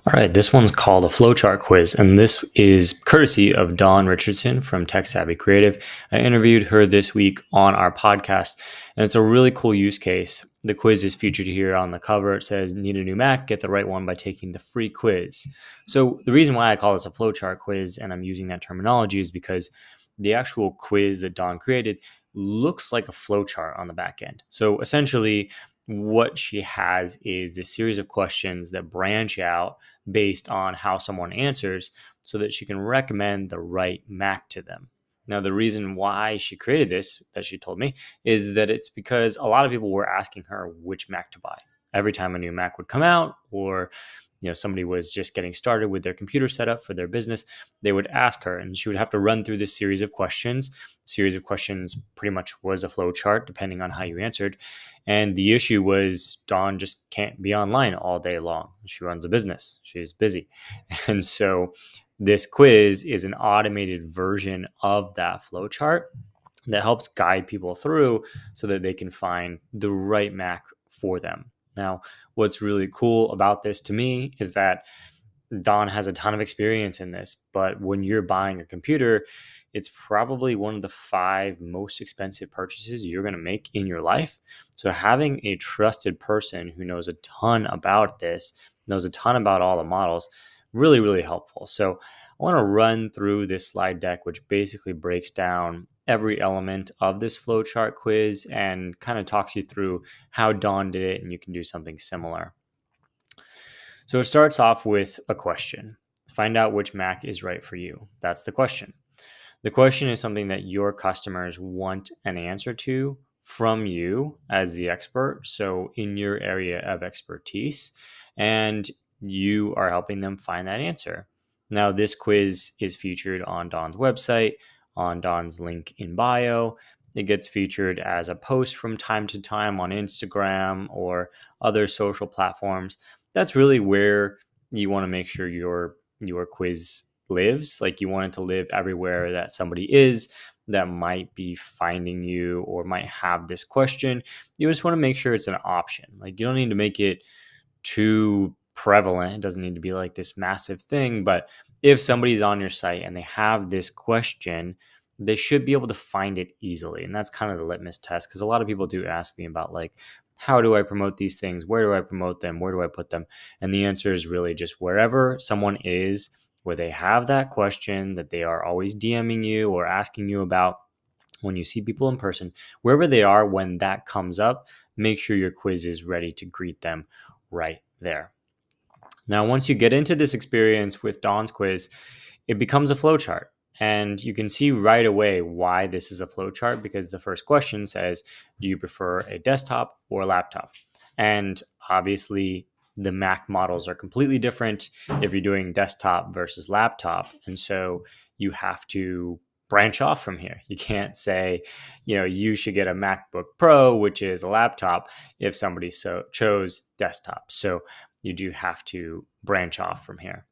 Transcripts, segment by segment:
All right, this one's called a flowchart quiz, and this is courtesy of Dawn Richardson from Tech Savvy Creative. I interviewed her this week on our podcast, and it's a really cool use case. The quiz is featured here on the cover. It says, "Need a new Mac? Get the right one by taking the free quiz." So the reason why I call this a flowchart quiz, and I'm using that terminology, is because the actual quiz that Dawn created looks like a flowchart on the back end. So essentially, what she has is this series of questions that branch out based on how someone answers so that she can recommend the right Mac to them. Now, the reason why she created this, that she told me, is that it's because a lot of people were asking her which Mac to buy. Every time a new Mac would come out, or somebody was just getting started with their computer setup for their business, they would ask her, and she would have to run through this series of questions. The series of questions pretty much was a flow chart, depending on how you answered. And the issue was Dawn just can't be online all day long. She runs a business. She's busy. And so this quiz is an automated version of that flow chart that helps guide people through so that they can find the right Mac for them. Now, what's really cool about this to me is that Dawn has a ton of experience in this, but when you're buying a computer, it's probably one of the 5 most expensive purchases you're going to make in your life. So having a trusted person who knows a ton about this, knows a ton about all the models, really, really helpful. So I want to run through this slide deck, which basically breaks down every element of this flowchart quiz and kind of talks you through how Dawn did it, and you can do something similar. So it starts off with a question. Find out which Mac is right for you. That's the question. The question is something that your customers want an answer to from you as the expert, so in your area of expertise, and you are helping them find that answer. Now, this quiz is featured on Dawn's website, on Dawn's link in bio. It gets featured as a post from time to time on Instagram or other social platforms. That's really where you want to make sure your quiz lives. Like, you want it to live everywhere that somebody is that might be finding you or might have this question. You just want to make sure it's an option. Like, you don't need to make it too prevalent. It doesn't need to be like this massive thing, but if somebody's on your site and they have this question, they should be able to find it easily. And that's kind of the litmus test, because a lot of people do ask me about, like, how do I promote these things? Where do I promote them? Where do I put them? And the answer is really just wherever someone is, where they have that question that they are always DMing you or asking you about. When you see people in person, wherever they are, when that comes up, make sure your quiz is ready to greet them right there. Now, once you get into this experience with Dawn's quiz, it becomes a flowchart. And you can see right away why this is a flowchart, because the first question says, do you prefer a desktop or a laptop? And obviously, the Mac models are completely different if you're doing desktop versus laptop. And so you have to branch off from here. You can't say, you should get a MacBook Pro, which is a laptop, if somebody chose desktop. So you do have to branch off from here.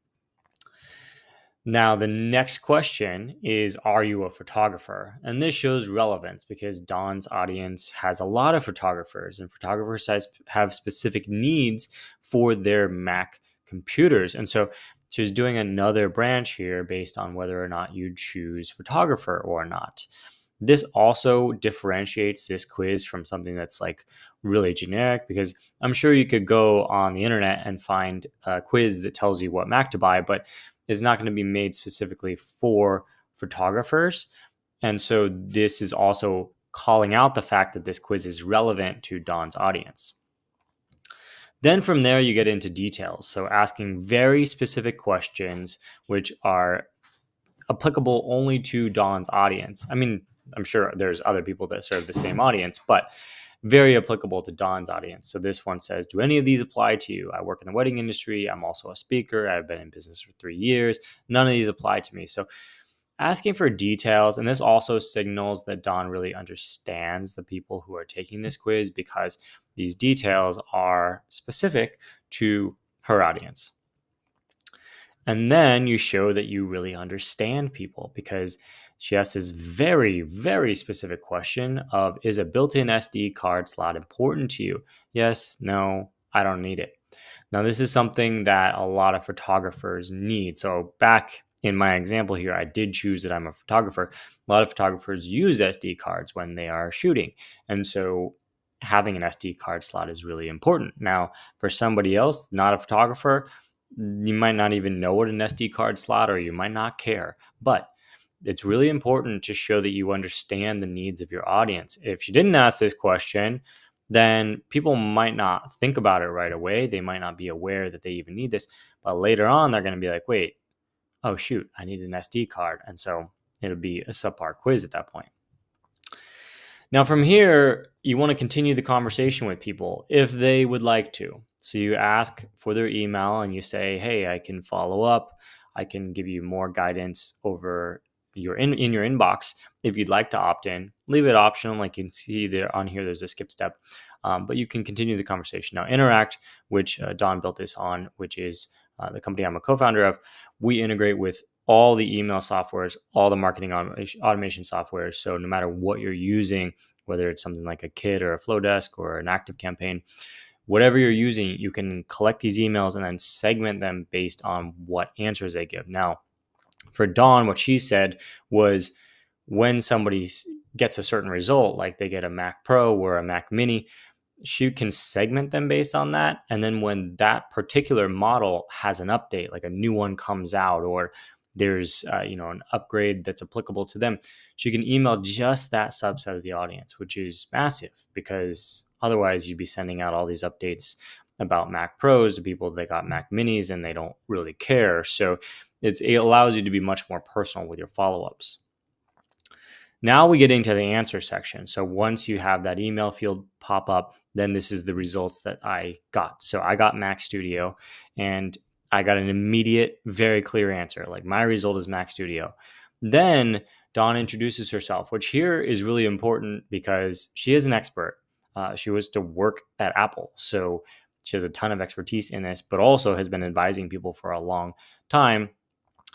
Now, the next question is, are you a photographer? And this shows relevance because Dawn's audience has a lot of photographers, and photographers have specific needs for their Mac computers. And so she's doing another branch here based on whether or not you choose photographer or not. This also differentiates this quiz from something that's like really generic, because I'm sure you could go on the internet and find a quiz that tells you what Mac to buy, but is not going to be made specifically for photographers. And so this is also calling out the fact that this quiz is relevant to Dawn's audience. Then from there, you get into details. So asking very specific questions, which are applicable only to Dawn's audience. I mean, I'm sure there's other people that serve the same audience, but very applicable to Dawn's audience. So this one says, do any of these apply to you? I work in the wedding industry. I'm also a speaker. I've been in business for 3 years. None of these apply to me. So asking for details, and this also signals that Dawn really understands the people who are taking this quiz, because these details are specific to her audience. And then you show that you really understand people, because she asked this very, very specific question of, is a built-in SD card slot important to you? Yes, no, I don't need it. Now, this is something that a lot of photographers need. So back in my example here, I did choose that I'm a photographer. A lot of photographers use SD cards when they are shooting. And so having an SD card slot is really important. Now, for somebody else, not a photographer, you might not even know what an SD card slot, or you might not care. But it's really important to show that you understand the needs of your audience. If you didn't ask this question, then people might not think about it right away. They might not be aware that they even need this. But later on, they're going to be like, wait, oh, shoot, I need an SD card. And so it'll be a subpar quiz at that point. Now, from here, you want to continue the conversation with people if they would like to. So you ask for their email and you say, hey, I can follow up. I can give you more guidance over in your inbox if you'd like to opt in. Leave it optional. Like you can see there on here, there's a skip step. But you can continue the conversation. Now, Interact, which Don built this on, which is the company I'm a co-founder of, we integrate with all the email softwares, all the marketing automation softwares. So no matter what you're using, whether it's something like a Kit or a Flowdesk or an ActiveCampaign, whatever you're using, you can collect these emails and then segment them based on what answers they give. Now, for Dawn, what she said was when somebody gets a certain result, like they get a Mac Pro or a Mac Mini, she can segment them based on that. And then when that particular model has an update, like a new one comes out, or there's an upgrade that's applicable to them, she can email just that subset of the audience, which is massive, because otherwise you'd be sending out all these updates about Mac Pros to people that got Mac Minis and they don't really care. So it allows you to be much more personal with your follow-ups. Now we get into the answer section. So once you have that email field pop up, then this is the results that I got. So I got Mac Studio and I got an immediate, very clear answer. Like my result is Mac Studio. Then Dawn introduces herself, which here is really important because she is an expert. She was to work at Apple. So she has a ton of expertise in this, but also has been advising people for a long time.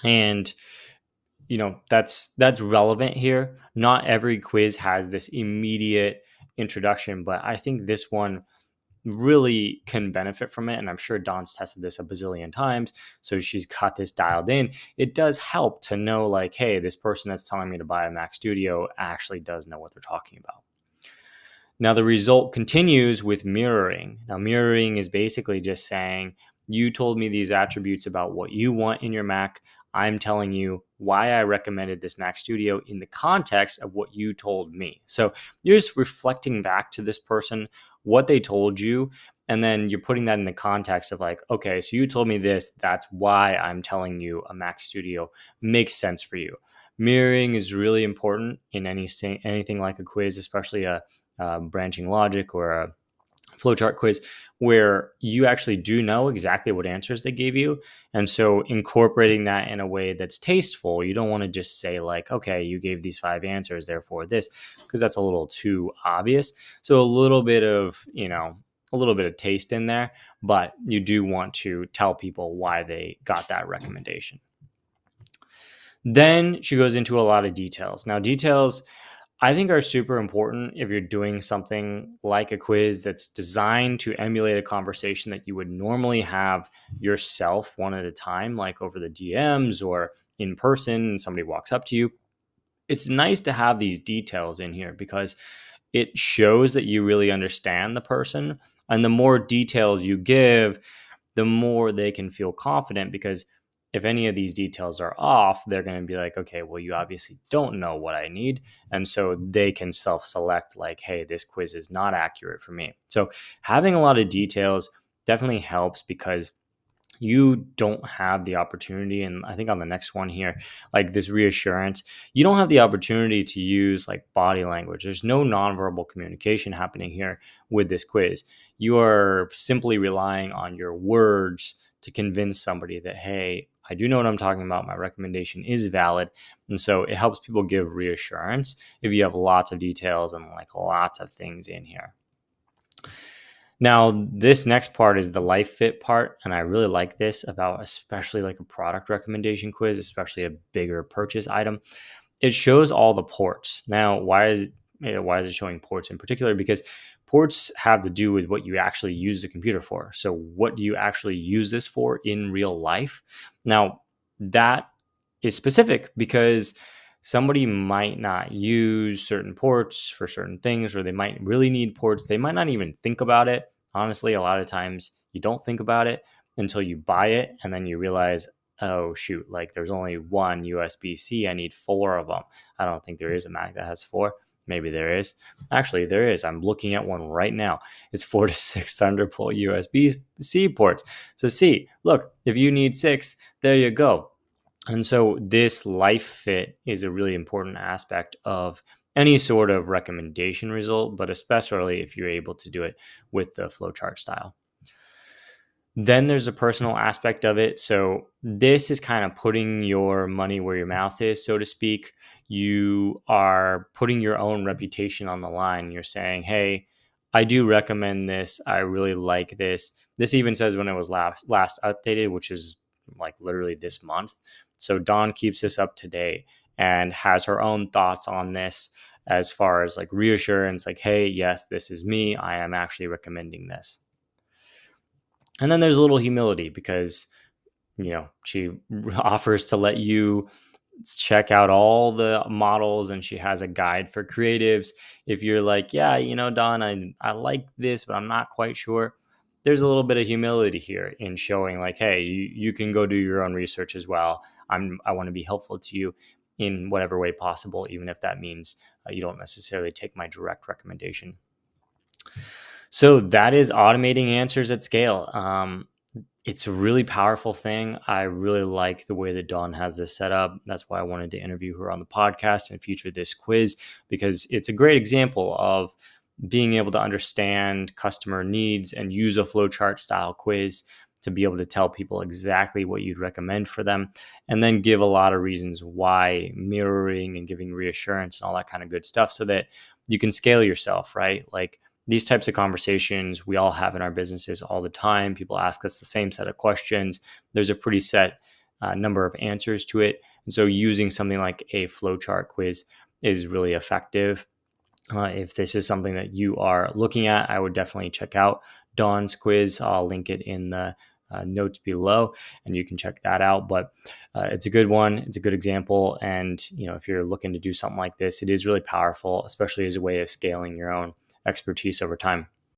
And that's relevant here. Not every quiz has this immediate introduction, but I think this one really can benefit from it. And I'm sure Dawn's tested this a bazillion times, so she's got this dialed in. It does help to know, like, hey, this person that's telling me to buy a Mac Studio actually does know what they're talking about. Now, the result continues with mirroring. Now, mirroring is basically just saying, you told me these attributes about what you want in your Mac. I'm telling you why I recommended this Mac Studio in the context of what you told me. So you're just reflecting back to this person what they told you, and then you're putting that in the context of like, okay, so you told me this, that's why I'm telling you a Mac Studio makes sense for you. Mirroring is really important in anything like a quiz, especially a branching logic or a flowchart quiz, where you actually do know exactly what answers they gave you. And so incorporating that in a way that's tasteful, you don't want to just say like, okay, you gave these 5 answers, therefore this, because that's a little too obvious. So a little bit of taste in there, but you do want to tell people why they got that recommendation. Then she goes into a lot of details. Now, details I think are super important if you're doing something like a quiz that's designed to emulate a conversation that you would normally have yourself one at a time, like over the DMs or in person, somebody walks up to you. It's nice to have these details in here because it shows that you really understand the person. And the more details you give, the more they can feel confident, because if any of these details are off, they're going to be like, okay, well, you obviously don't know what I need. And so they can self-select like, hey, this quiz is not accurate for me. So having a lot of details definitely helps, because you don't have the opportunity, and I think on the next one here, like this reassurance, you don't have the opportunity to use like body language. There's no nonverbal communication happening here with this quiz. You are simply relying on your words to convince somebody that, hey, I do know what I'm talking about. My recommendation is valid. And so it helps people give reassurance if you have lots of details and like lots of things in here. Now, this next part is the life fit part. And I really like this about especially like a product recommendation quiz, especially a bigger purchase item. It shows all the ports. Now, why is it showing ports in particular? Because ports have to do with what you actually use the computer for. So what do you actually use this for in real life? Now, that is specific because somebody might not use certain ports for certain things, or they might really need ports. They might not even think about it. Honestly, a lot of times you don't think about it until you buy it, and then you realize, oh shoot, like there's only one USB-C. I need four of them. I don't think there is a Mac that has four. Maybe there is. Actually, there is. I'm looking at one right now. It's 4 to 6 Thunderbolt USB-C ports. So see, look, if you need 6, there you go. And so this life fit is a really important aspect of any sort of recommendation result, but especially if you're able to do it with the flowchart style. Then there's a personal aspect of it. So this is kind of putting your money where your mouth is, so to speak. You are putting your own reputation on the line. You're saying, hey, I do recommend this. I really like this. This even says when it was last updated, which is like literally this month. So Dawn keeps this up to date and has her own thoughts on this as far as like reassurance, like, hey, yes, this is me. I am actually recommending this. And then there's a little humility because, she offers to let you check out all the models, and she has a guide for creatives. If you're like, yeah, Dawn, I like this, but I'm not quite sure. There's a little bit of humility here in showing like, hey, you can go do your own research as well. I want to be helpful to you in whatever way possible, even if that means you don't necessarily take my direct recommendation. So that is automating answers at scale. It's a really powerful thing. I really like the way that Dawn has this set up. That's why I wanted to interview her on the podcast and feature this quiz, because it's a great example of being able to understand customer needs and use a flowchart style quiz to be able to tell people exactly what you'd recommend for them, and then give a lot of reasons why, mirroring and giving reassurance and all that kind of good stuff so that you can scale yourself, right? Like these types of conversations we all have in our businesses all the time. People ask us the same set of questions. There's a pretty set number of answers to it. And so using something like a flowchart quiz is really effective. If this is something that you are looking at, I would definitely check out Dawn's quiz. I'll link it in the notes below, and you can check that out. But it's a good one. It's a good example. And, if you're looking to do something like this, it is really powerful, especially as a way of scaling your own expertise over time.